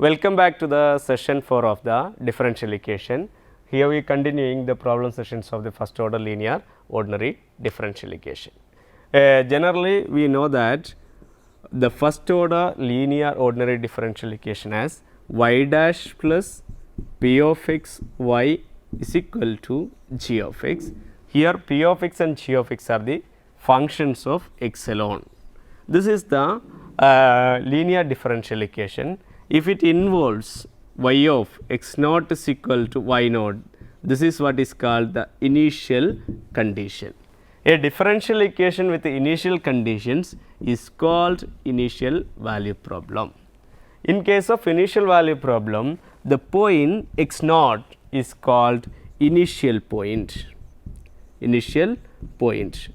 Welcome back to the session 4 of the differential equation. Here we are continuing the problem sessions of the first order linear ordinary differential equation. Generally we know that the first order linear ordinary differential equation has y dash plus p of x y is equal to g of x. Here p of x and g of x are the functions of x alone. This is the linear differential equation. If it involves y of x naught is equal to y naught, this is what is called the initial condition. A differential equation with the initial conditions is called initial value problem. In case of initial value problem, the point x naught is called initial point. Initial point.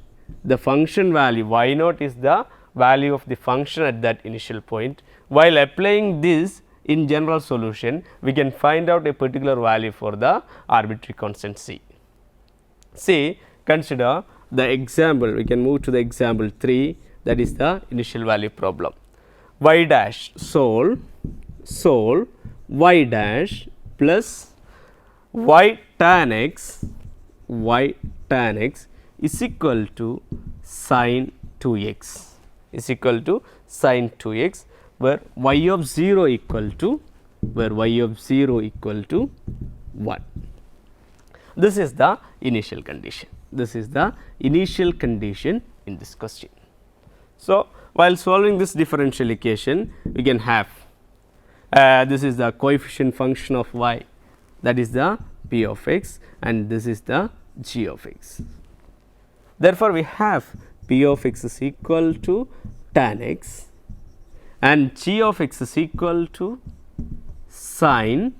The function value y naught is the value of the function at that initial point. While applying this in general solution, we can find out a particular value for the arbitrary constant c. Say, consider the example, we can move to the example 3, that is the initial value problem. Y dash solve y dash plus y tan x is equal to sin 2x is equal to sin 2x, where y of 0 equal to 1. This is the initial condition. This is the initial condition in this question. So, while solving this differential equation, we can have this is the coefficient function of y, that is the p of x, and this is the g of x. Therefore, we have p of x is equal to tan x and g of x is equal to sin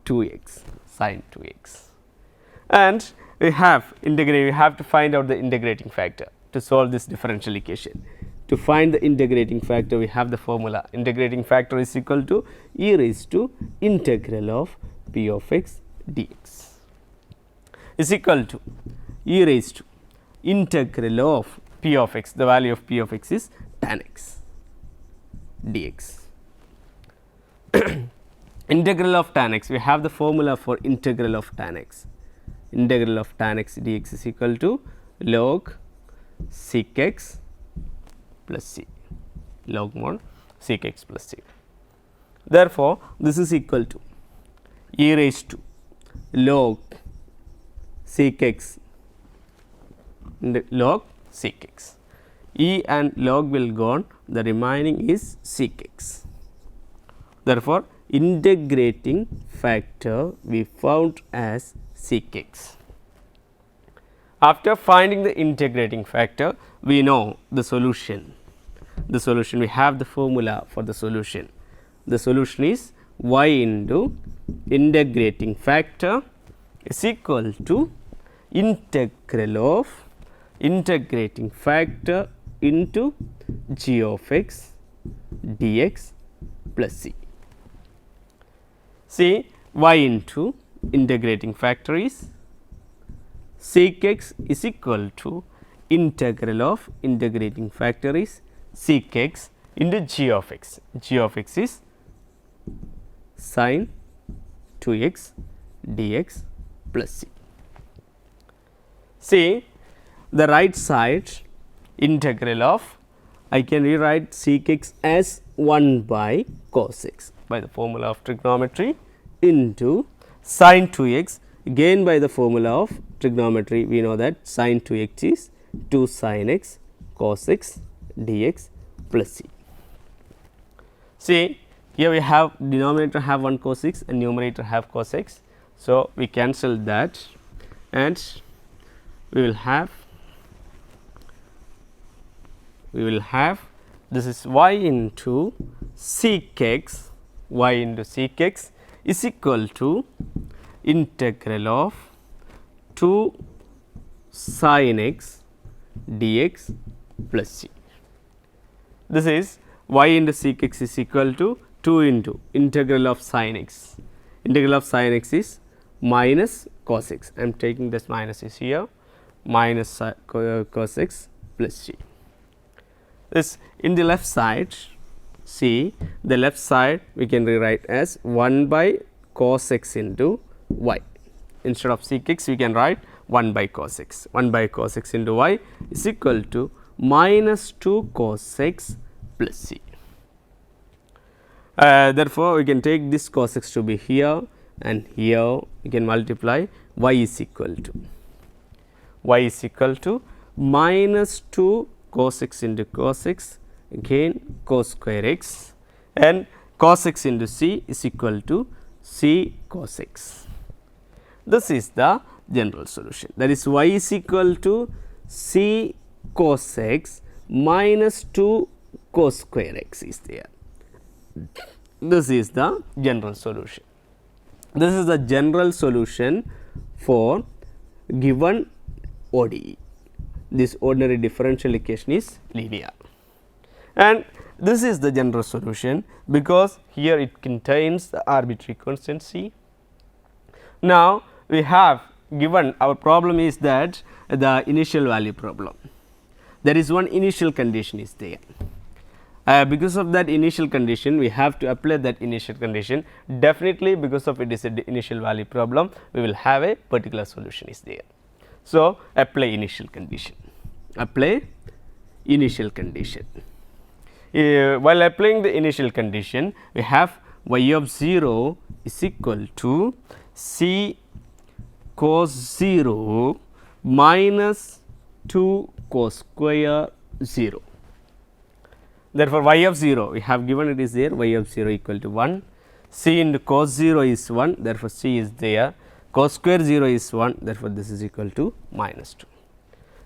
2x, and we have to find out the integrating factor to solve this differential equation. To find the integrating factor, we have the formula. Integrating factor is equal to e raised to integral of p of x dx is equal to e raised to integral of p of x, the value of p of x is tan x dx. Integral of tan x, we have the formula for integral of tan x. Integral of tan x dx is equal to log sec x plus c, log mod sec x plus c. Therefore, this is equal to e raised to log sec x log sec x. E and log will gone, the remaining is sec x. Therefore, integrating factor we found as sec x. After finding the integrating factor, we know the solution. The solution, we have the formula for the solution. The solution is y into integrating factor is equal to integral of integrating factor into g of x dx plus c. See, y into integrating factor is sec x is equal to integral of integrating factor is sec x into g of x. G of x is sin 2x dx plus c. See, the right side integral of, I can rewrite sec x as 1 by cos x by the formula of trigonometry into sin 2x, again by the formula of trigonometry we know that sin 2x is 2 sin x cos x dx plus c. See, here we have denominator have 1 cos x and numerator have cos x. So, we cancel that and we will have this is y into sec x, is equal to integral of 2 sin x dx plus c. This is y into sec x is equal to 2 into integral of sin x. Integral of sin x is minus cos x. I am taking this minus is here, minus cos x plus c. This in the left side C, the left side we can rewrite as 1 by cos x into y. Instead of sec x we can write 1 by cos x. 1 by cos x into y is equal to minus 2 cos x plus c. Therefore, we can take this cos x to be here, and here we can multiply y is equal to minus 2 cos x into cos x, again cos square x, and cos x into c is equal to c cos x. This is the general solution, that is y is equal to c cos x minus 2 cos square x is there. This is the general solution. This is the general solution for given ODE. This ordinary differential equation is linear, and this is the general solution because here it contains the arbitrary constant c. Now, we have given our problem is that the initial value problem. There is one initial condition is there. Because of that initial condition, we have to apply that initial condition. Definitely, because of it is a initial value problem, we will have a particular solution is there. So, apply initial condition. Apply initial condition. While applying the initial condition, we have y of 0 is equal to c cos 0 minus 2 cos square 0. Therefore, y of 0 we have given it is there, y of 0 equal to 1, c into cos 0 is 1, therefore, c is there, cos square 0 is 1, therefore, this is equal to minus 2.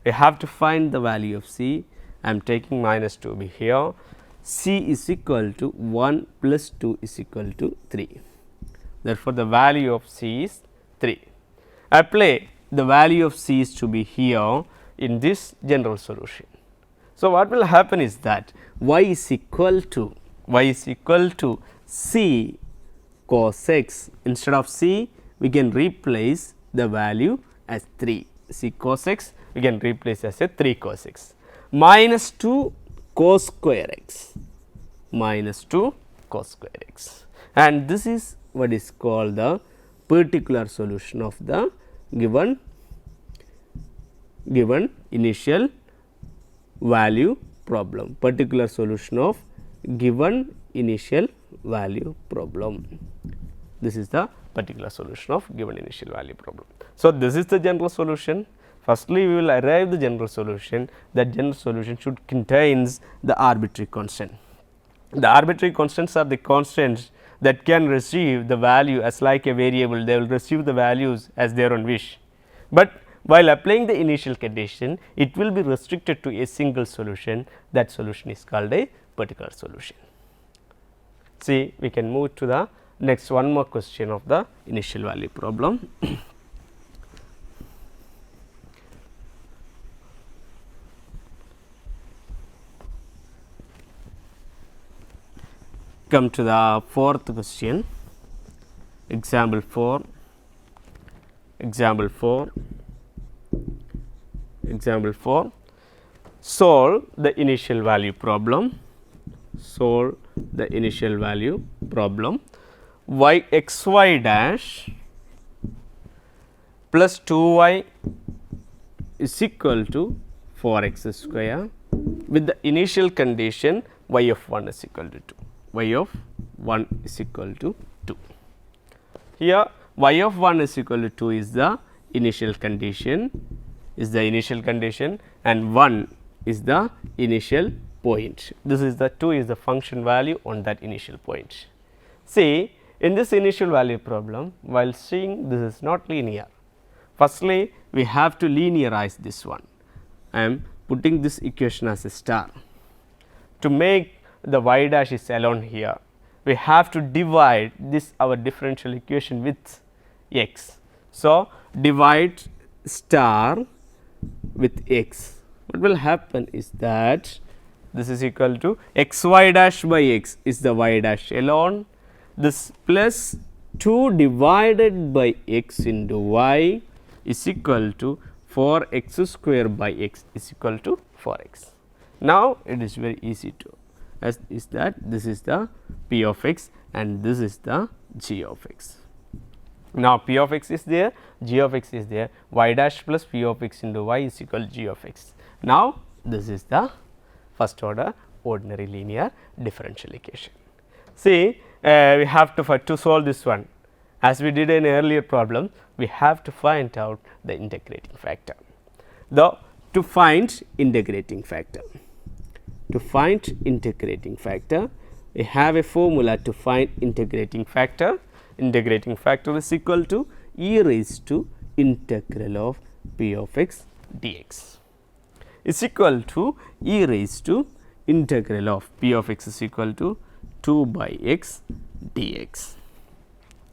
We have to find the value of c. I am taking minus 2 be here, c is equal to 1 plus 2 is equal to 3. Therefore, the value of c is 3. Apply the value of c is to be here in this general solution. So, what will happen is that y is equal to c cos x. Instead of c, we can replace the value as 3, c cos x we can replace as a 3 cos x, minus 2 cos square x, minus 2 cos square x, and this is what is called the particular solution of the given initial value problem, particular solution of given initial value problem. This is the particular solution of given initial value problem. So, this is the general solution. Firstly, we will arrive the general solution. That general solution should contains the arbitrary constant. The arbitrary constants are the constants that can receive the value as like a variable, they will receive the values as their own wish. But while applying the initial condition, it will be restricted to a single solution. That solution is called a particular solution. See, we can move to the next one more question of the initial value problem. Come to the fourth question. Example 4. Solve the initial value problem. Y x y dash plus 2y is equal to 4x square with the initial condition y of 1 is equal to 2. Y of 1 is equal to 2. Here y of 1 is equal to 2 is the initial condition, and 1 is the initial point. This is the 2 is the function value on that initial point. See, in this initial value problem, while seeing this is not linear, firstly we have to linearize this one. I am putting this equation as a star. To make the y dash is alone here, we have to divide this our differential equation with x. So, divide star with x. What will happen is that this is equal to x y dash by x is the y dash alone, this plus 2 divided by x into y is equal to 4x square by x is equal to 4x. Now, it is very easy to as is that this is the p of x and this is the g of x. Now, p of x is there, g of x is there, y dash plus p of x into y is equal to g of x. Now, this is the first order ordinary linear differential equation. See, we have to solve this one, as we did in earlier problem, we have to find out the integrating factor. To find integrating factor, we have a formula to find integrating factor. Integrating factor is equal to e raised to integral of p of x dx is equal to e raised to integral of p of x is equal to 2 by x dx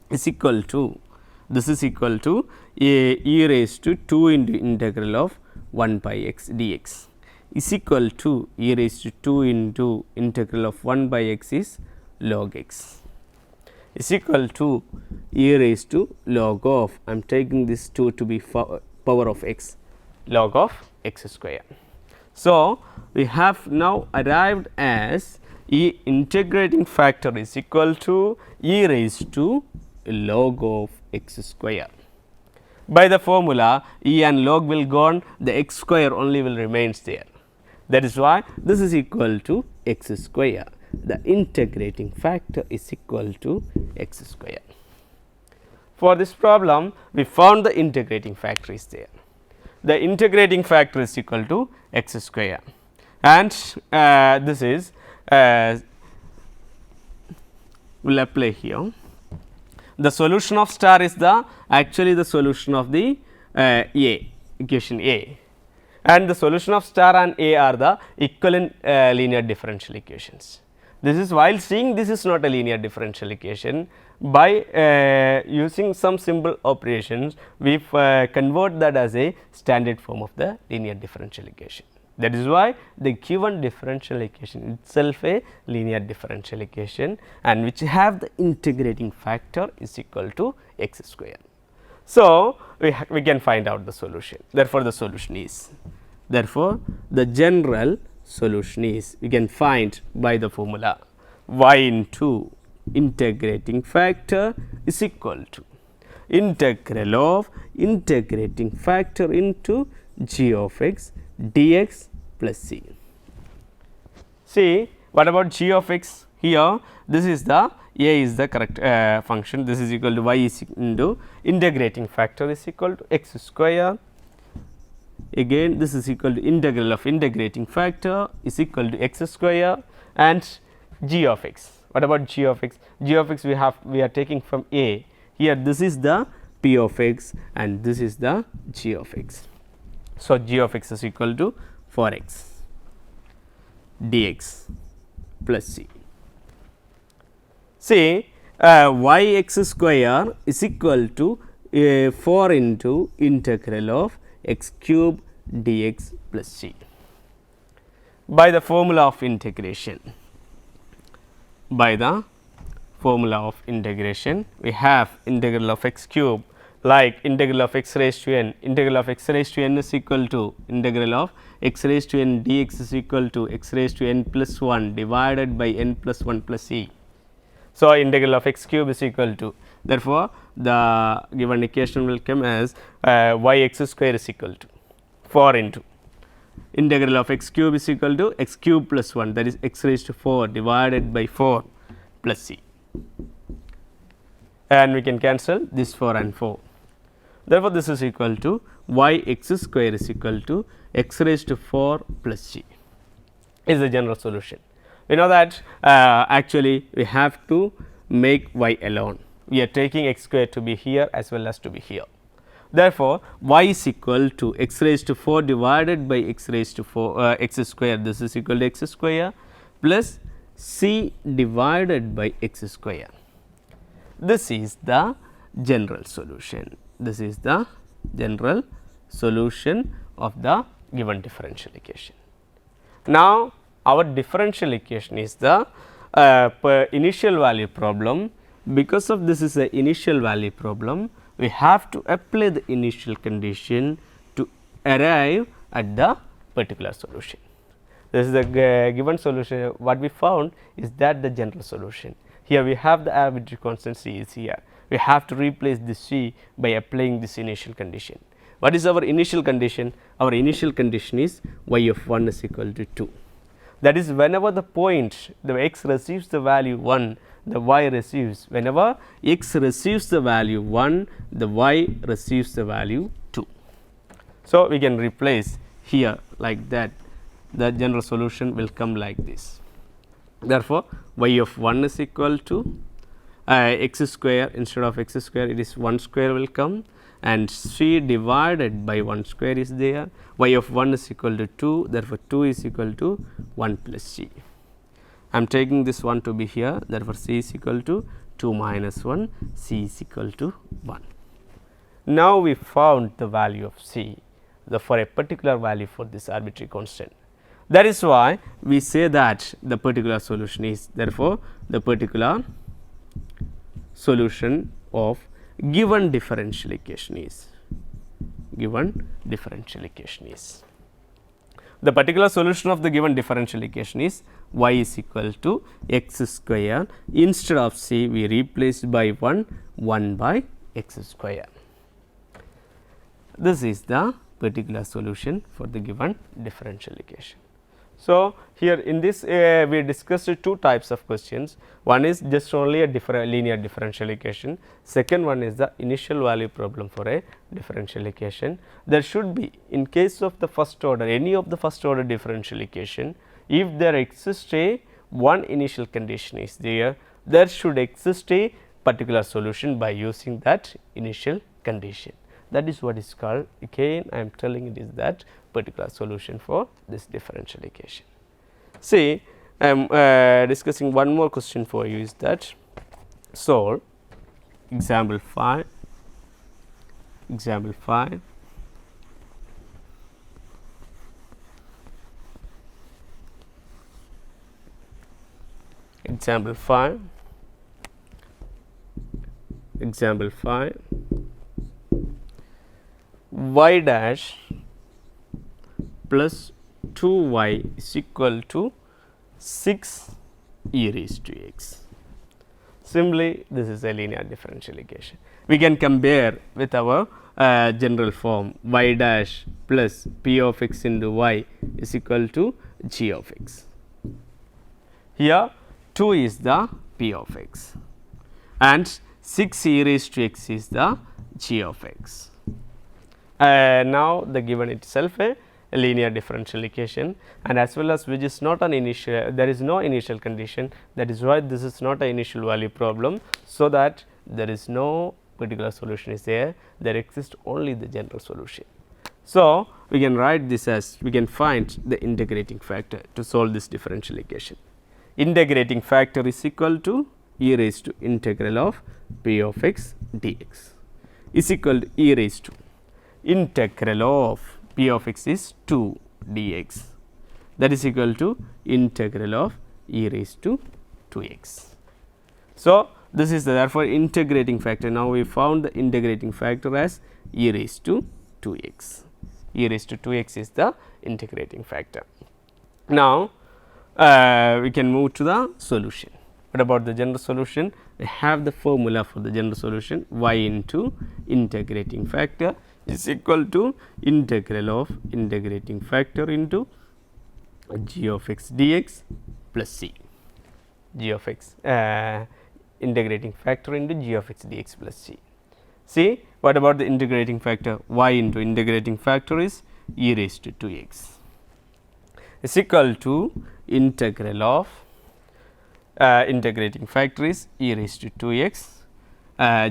is equal to, this is equal to e raised to 2 into integral of 1 by x dx is equal to e raised to 2 into integral of 1 by x is log x is equal to e raised to log of, I am taking this 2 to be power of x, log of x square. So, we have now arrived as e integrating factor is equal to e raised to log of x square. By the formula, e and log will gone, the x square only will remains there. That is why this is equal to x square. The integrating factor is equal to x square. For this problem, we found the integrating factor is there. The integrating factor is equal to x square, and this is will apply here. The solution of star is the actually the solution of the A, equation A, and the solution of star and A are the equivalent linear differential equations. This is, while seeing this is not a linear differential equation, by using some simple operations we convert that as a standard form of the linear differential equation. That is why the given differential equation itself a linear differential equation, and which have the integrating factor is equal to x square. So, we can find out the solution. Therefore, the solution is, the general solution is, we can find by the formula y into integrating factor is equal to integral of integrating factor into g of x dx plus c. See, what about g of x? Here this is the a is the correct function, this is equal to y is into integrating factor is equal to x square. Again this is equal to integral of integrating factor is equal to x square, and g of x. What about g of x? G of x we are taking from a. Here this is the p of x and this is the g of x. So, g of x is equal to 4x dx plus c. See, y x square is equal to 4 into integral of x cube dx plus c. By the formula of integration, we have integral of x cube, like integral of x raised to n. Integral of x raised to n is equal to integral of x raised to n dx is equal to x raised to n plus 1 divided by n plus 1 plus e. So, integral of x cube is equal to, therefore, the given equation will come as y x square is equal to 4 into integral of x cube is equal to x cube plus 1, that is x raised to 4 divided by 4 plus c, and we can cancel this 4 and 4. Therefore, this is equal to y x square is equal to x raised to 4 plus c is the general solution. We know that actually we have to make y alone, we are taking x square to be here as well as to be here. Therefore, y is equal to x raised to 4 divided by x raised to 4 x square, this is equal to x square plus c divided by x square. This is the general solution. This is the general solution of the given differential equation. Now, our differential equation is the initial value problem. Because of this is a initial value problem, we have to apply the initial condition to arrive at the particular solution. This is the given solution. What we found is that the general solution. Here we have the arbitrary constant C is here. We have to replace this C by applying this initial condition. What is our initial condition? Our initial condition is y of 1 is equal to 2. That is, whenever the point the x receives the value 1, the y receives, whenever x receives the value 1, the y receives the value 2. So, we can replace here like that, the general solution will come like this. Therefore, y of 1 is equal to x square, instead of x square it is 1 square will come, and c divided by 1 square is there. Y of 1 is equal to 2, therefore 2 is equal to 1 plus c. I am taking this 1 to be here, therefore c is equal to 2 minus 1, c is equal to 1. Now we found the value of c for a particular value for this arbitrary constant. That is why we say that the particular solution is, therefore the particular solution of given differential equation is, the particular solution of the given differential equation is y is equal to x square, instead of c we replaced by 1 by x square. This is the particular solution for the given differential equation. So, here in this we discussed two types of questions. One is just only a linear differential equation, second one is the initial value problem for a differential equation. There should be, in case of the first order, any of the first order differential equation, if there exists a one initial condition is there, there should exist a particular solution by using that initial condition. That is what is called, again I am telling it is that particular solution for this differential equation. See, I am discussing one more question for you is that, solve example 5, example 5. Example 5, example 5, y dash plus 2y is equal to 6 e raised to x. Simply this is a linear differential equation. We can compare with our general form, y dash plus p of x into y is equal to g of x. Here 2 is the p of x and 6 e raised to x is the g of x. Now the given itself a linear differential equation, and as well as which is not an initial, there is no initial condition, that is why this is not an initial value problem. So, that there is no particular solution is there, there exists only the general solution. So, we can write this as, we can find the integrating factor to solve this differential equation. Integrating factor is equal to e raised to integral of p of x dx is equal to e raised to integral of p of x is 2 dx, that is equal to integral of e raised to 2x. So, this is the therefore integrating factor. Now, we found the integrating factor as e raised to 2x. E raised to 2x is the integrating factor. Now, we can move to the solution. What about the general solution? We have the formula for the general solution, y into integrating factor is equal to integral of integrating factor into g of x dx plus c, g of x integrating factor into g of x dx plus c. See, what about the integrating factor? Y into integrating factor is e raised to 2x is equal to integral of integrating factor is e raised to 2x,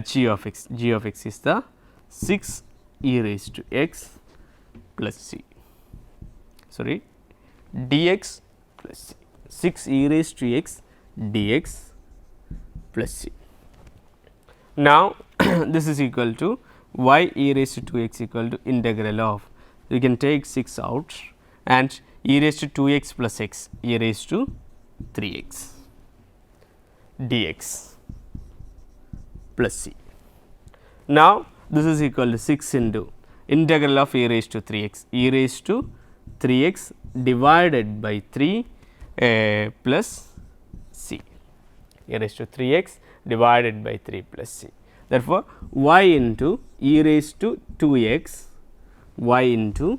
g of x is the 6 e raised to x plus c, sorry dx plus c, 6 e raised to x dx plus c. Now, this is equal to y e raised to 2x equal to integral of, we can take 6 out and e raised to 2x plus x e raised to 3x dx plus c. Now, this is equal to 6 into integral of e raised to 3x, e raised to 3x divided by 3 plus c, e raised to 3 x divided by 3 plus c. Therefore, y into e raised to 2 x, y into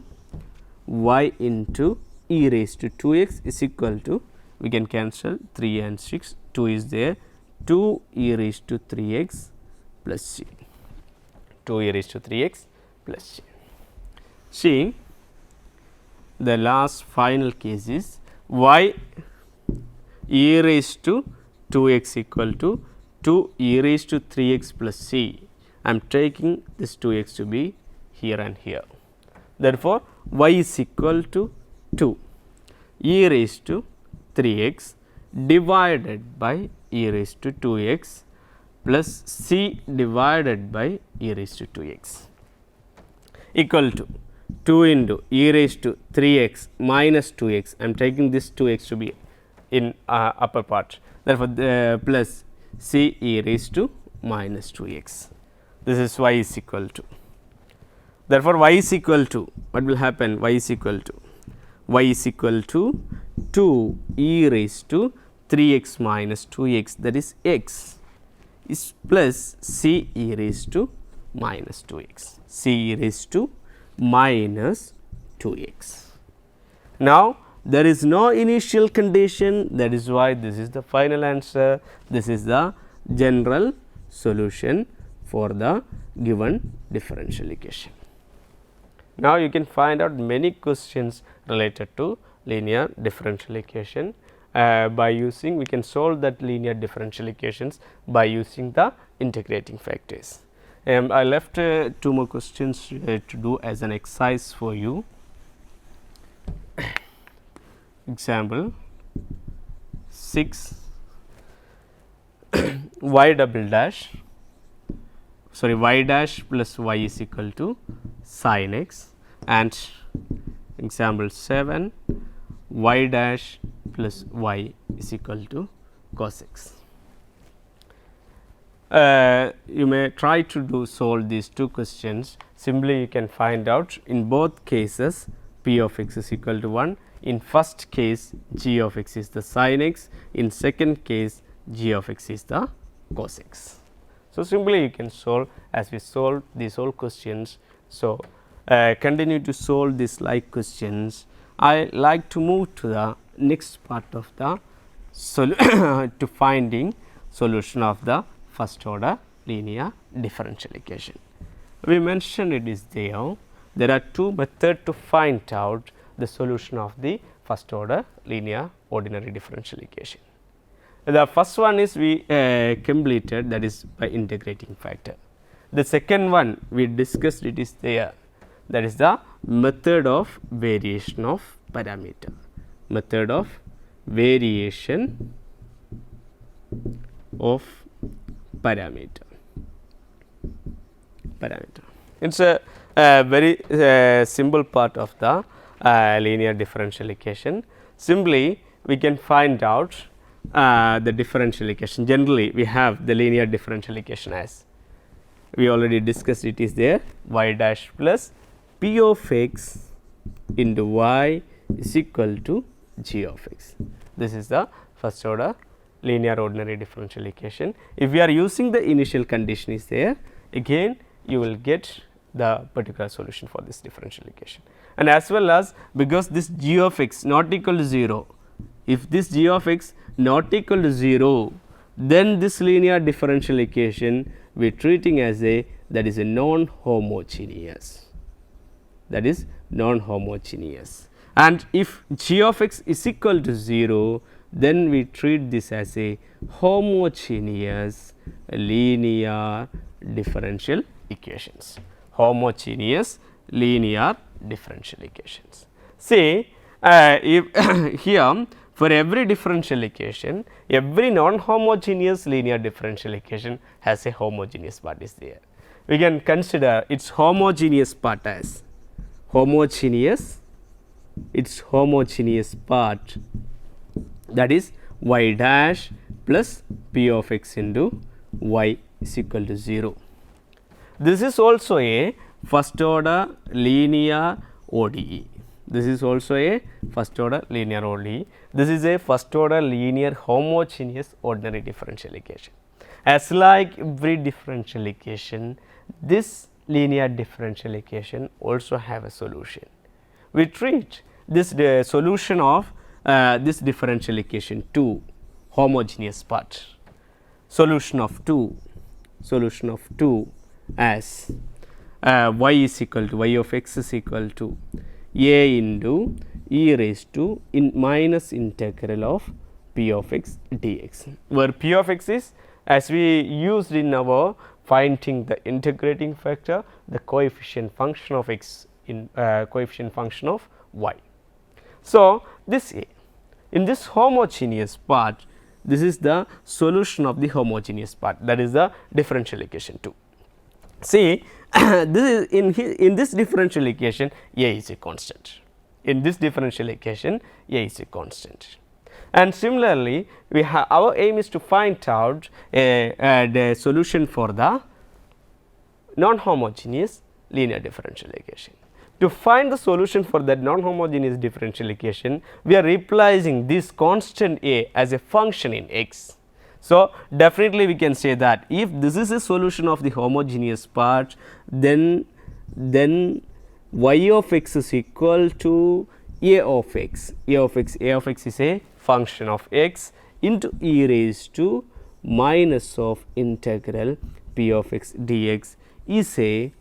e raised to 2 x is equal to, we can cancel 3 and 6, 2 is there, 2 e raised to 3 x plus c, 2 e raised to 3 x plus c. See, the last final case is y e raised to 2 x equal to 2 e raised to 3 x plus c. I am taking this 2 x to be here and here. Therefore, y is equal to 2 e raised to 3 x divided by e raised to 2 x plus c divided by e raised to 2 x equal to 2 into e raised to 3 x minus 2 x. I am taking this 2 x to be in upper part. Therefore, plus c e raised to minus 2 x. This is y is equal to. Therefore, y is equal to, what will happen? Y is equal to 2 e raised to 3 x minus 2 x, that is x is plus c e raised to minus 2 x, c e raised to minus 2 x. Now, there is no initial condition, that is why this is the final answer. This is the general solution for the given differential equation. Now, you can find out many questions related to linear differential equation by using, we can solve that linear differential equations by using the integrating factors. I left 2 more questions to do as an exercise for you. Example 6 y double dash, sorry, y dash plus y is equal to sin x, and example 7 y dash plus y is equal to cos x. You may try to solve these 2 questions. Simply you can find out in both cases p of x is equal to 1. In first case g of x is the sin x, in second case g of x is the cos x. So, simply you can solve as we solve these all questions. So, continue to solve these like questions. I like to move to the next part of the to finding solution of the first order linear differential equation. We mentioned it is there. There are 2 methods to find out the solution of the first order linear ordinary differential equation. The first one is we completed, that is by integrating factor. The second one we discussed, it is there, that is the method of variation of parameter, method of variation of parameter. It is a very simple part of the linear differential equation. Simply we can find out the differential equation. Generally we have the linear differential equation as we already discussed, it is there, y dash plus p of x into y is equal to g of x. This is the first order linear ordinary differential equation. If we are using the initial condition is there, again you will get the particular solution for this differential equation. And as well as, because this g of x not equal to 0, if this g of x not equal to 0, then this linear differential equation we are treating as a, that is a non-homogeneous, that is non-homogeneous. And if g of x is equal to 0, then we treat this as a homogeneous linear differential equations, homogeneous linear differential equations. See, if here for every differential equation, every non-homogeneous linear differential equation has a homogeneous part is there. We can consider its homogeneous part as homogeneous, its homogeneous part, that is y dash plus p of x into y is equal to 0. This is also a first order linear ODE. This is also a first order linear ODE. This is a first order linear homogeneous ordinary differential equation. As like every differential equation, this linear differential equation also have a solution. We treat this solution of this differential equation to homogeneous part, solution of 2 as y is equal to y of x is equal to a into e raised to minus integral of p of x dx, where p of x is, as we used in our finding the integrating factor, the coefficient function of x in coefficient function of y. So, this a, in this homogeneous part, this is the solution of the homogeneous part, that is the differential equation 2. See, this is in this differential equation a is a constant. In this differential equation a is a constant. And similarly, we have our aim is to find out the solution for the non-homogeneous linear differential equation. To find the solution for that non-homogeneous differential equation, we are replacing this constant a as a function in x. So, definitely we can say that if this is a solution of the homogeneous part, then y of x is equal to a of x. A of x is a function of x into e raised to minus of integral p of x dx is a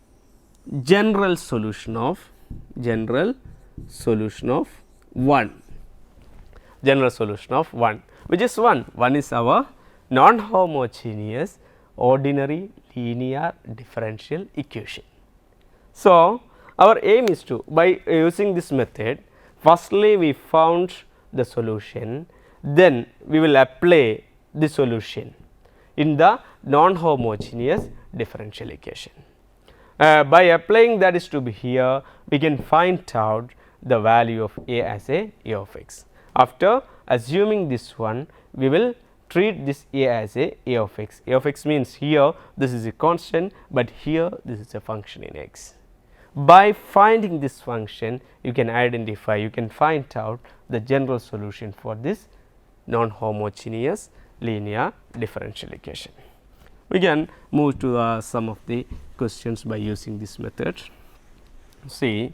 general solution of 1, which is 1 is our non-homogeneous ordinary linear differential equation. So, our aim is to, by using this method, firstly we found the solution, then we will apply the solution in the non-homogeneous differential equation. By applying that is to be here, we can find out the value of a as a of x. After assuming this one, we will treat this a as a of x. A of x means here this is a constant, but here this is a function in x. By finding this function, you can identify, you can find out the general solution for this non-homogeneous linear differential equation. We can move to some of the questions by using this method. See,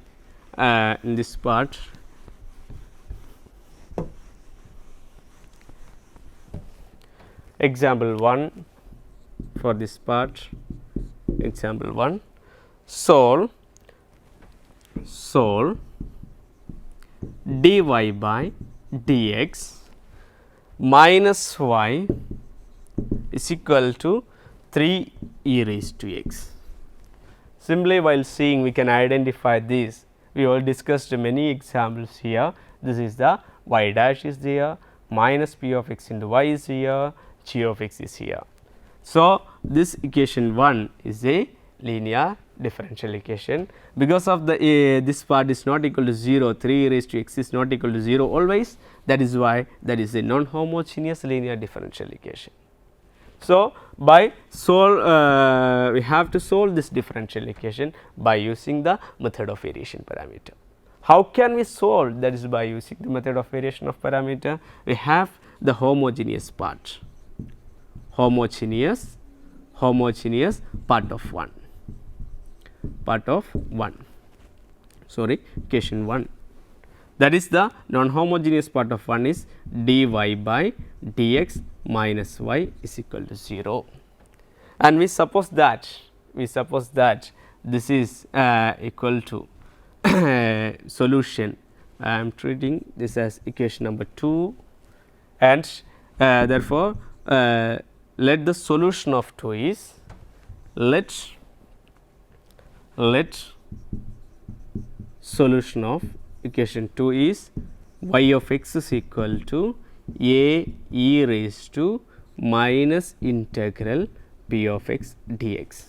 in this part, example 1 for this part, example 1, solve dy by dx minus y is equal to 3 e raised to x. Simply while seeing, we can identify this. We all discussed many examples here. This is the y dash is there, minus p of x into y is here, g of x is here. So, this equation 1 is a linear differential equation. Because of the this part is not equal to 0, 3 e raised to x is not equal to 0 always, that is why that is a non-homogeneous linear differential equation. So, by solve we have to solve this differential equation by using the method of variation parameter. How can we solve? That is by using the method of variation of parameter. We have the homogeneous part, homogeneous part of 1, sorry, equation 1. That is the non-homogeneous part of 1 is dy by dx minus y is equal to 0, and we suppose that this is equal to solution. I am treating this as equation number 2, and therefore, let the solution of 2 is let solution of equation 2 is y of x is equal to a e raised to minus integral p of x dx.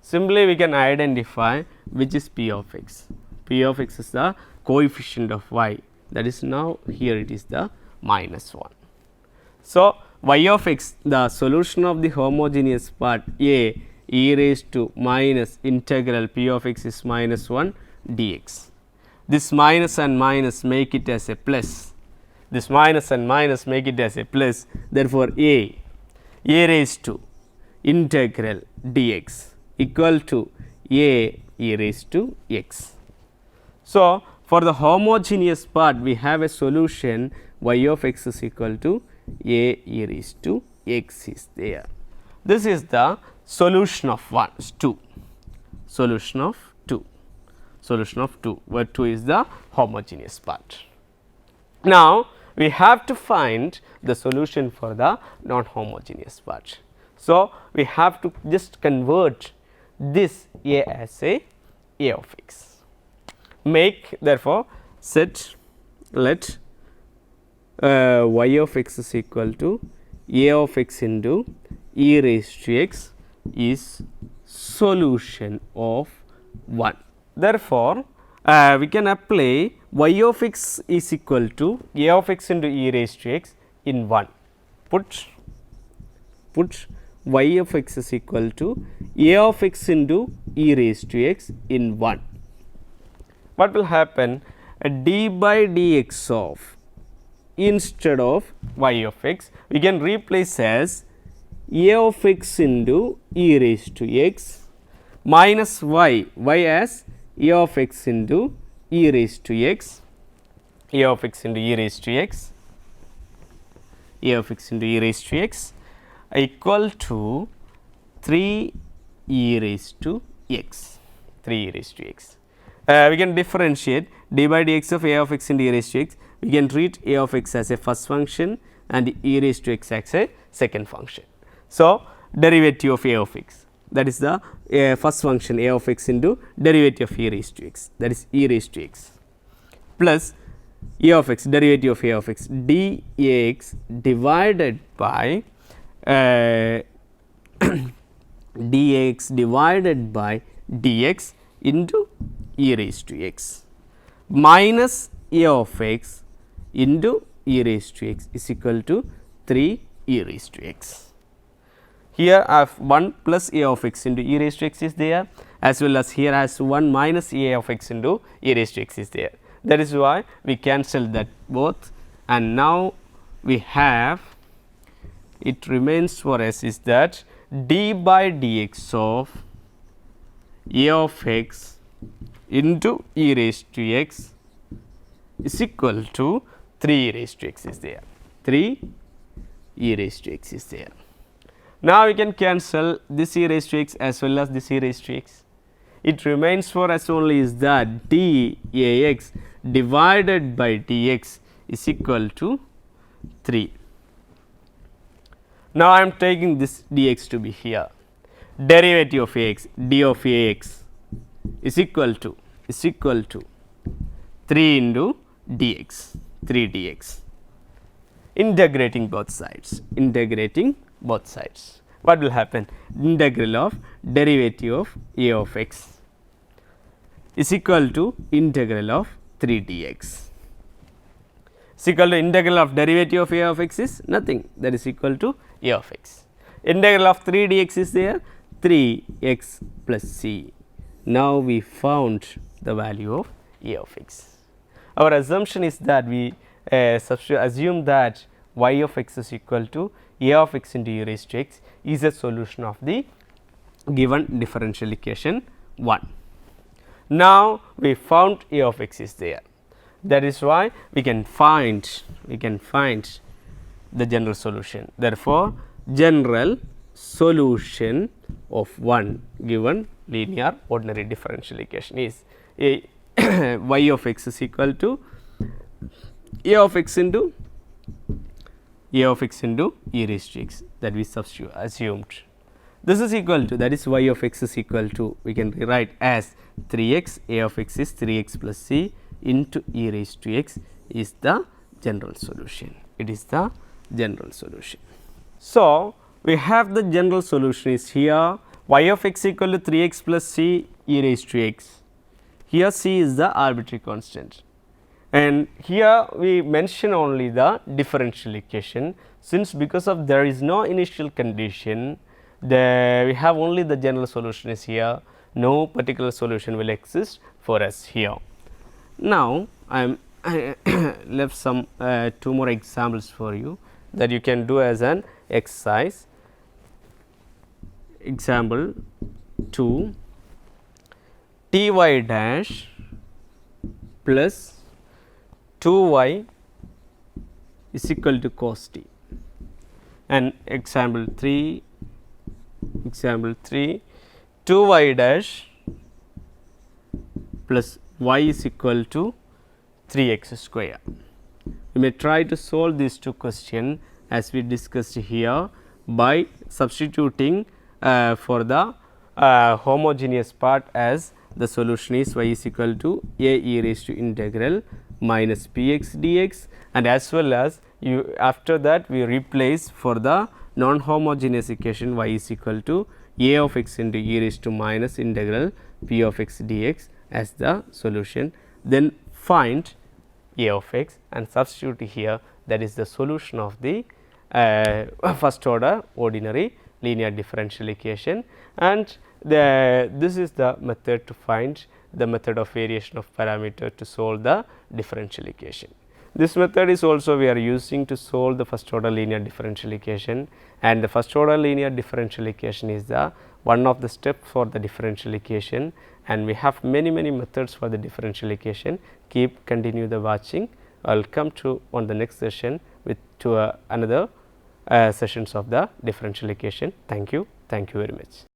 Simply we can identify which is p of x. P of x is the coefficient of y, that is now here it is the minus 1. So, y of x, the solution of the homogeneous part a e raised to minus integral p of x is minus 1 dx. this minus and minus make it as a plus, this minus and minus make it as a plus. Therefore, a raised to integral dx equal to a e raised to x. So, for the homogeneous part we have a solution y of x is equal to a e raised to x is there. This is the solution of 2, solution of 2, solution of 2, where 2 is the homogeneous part. Now, we have to find the solution for the non-homogeneous part. So, we have to just convert this a as a of x. Make therefore, set let y of x is equal to a of x into e raised to x is solution of 1. Therefore, we can apply y of x is equal to a of x into e raised to x in 1. Put y of x is equal to a of x into e raised to x in 1. What will happen? D by dx of, instead of y of x, we can replace as a of x into e raised to x minus y as a of x into e raised to x, a of x into e raised to x, a of x into e raised to x equal to 3 e raised to x, 3 e raised to x. We can differentiate d by dx of a of x into e raised to x. We can treat a of x as a first function and e raised to x as a second function. So, derivative of a of x, that is the first function a of x into derivative of e raised to x, that is e raised to x, plus a of x, derivative of a of x dx divided by dx divided by dx into e raised to x minus a of x into e raised to x is equal to 3 e raised to x. Here I have 1 plus a of x into e raised to x is there, as well as here has 1 minus a of x into e raised to x is there. That is why we cancel that both, and now we have, it remains for us is that d by dx of a of x into e raised to x is equal to 3 e raised to x is there, 3 e raised to x is there. Now, we can cancel this e raised to x as well as this e raised to x. It remains for us only is that d a x divided by dx is equal to 3. Now, I am taking this dx to be here, derivative of a x d of a x is equal to 3 into dx, 3 dx, integrating both sides, what will happen? Integral of derivative of a of x is equal to integral of 3 dx, is equal to integral of derivative of a of x is nothing, that is equal to a of x. Integral of 3 dx is there, 3 x plus c. Now, we found the value of a of x. Our assumption is that we assume that y of x is equal to a of x into e raised to x is a solution of the given differential equation 1. Now, we found a of x is there, that is why we can find the general solution. Therefore, general solution of one given linear ordinary differential equation is a y of x is equal to a of x into e raised to x, that we assumed. This is equal to, that is y of x is equal to, we can rewrite as 3x, a of x is 3x plus c into e raised to x is the general solution. It is the general solution. So, we have the general solution is here y of x equal to 3x plus c e raised to x. Here c is the arbitrary constant, and here we mention only the differential equation, since because of there is no initial condition, we have only the general solution is here, no particular solution will exist for us here. Now, I am left some 2 more examples for you that you can do as an exercise. Example 2, t y dash plus 2 y is equal to cos t, and example 3, 2 y dash plus y is equal to 3 x square. We may try to solve these two questions as we discussed here by substituting for the homogeneous part, as the solution is y is equal to a e raised to integral minus p x dx, and as well as you after that we replace for the non homogeneous equation y is equal to a of x into e raised to minus integral p of x dx as the solution. Then find a of x and substitute here, that is the solution of the first order ordinary linear differential equation, and this is the method to find the method of variation of parameter to solve the differential equation. This method is also we are using to solve the first order linear differential equation, and the first order linear differential equation is the one of the step for the differential equation, and we have many methods for the differential equation. Keep continue the watching. I will come to on the next session with another sessions of the differential equation. Thank you very much.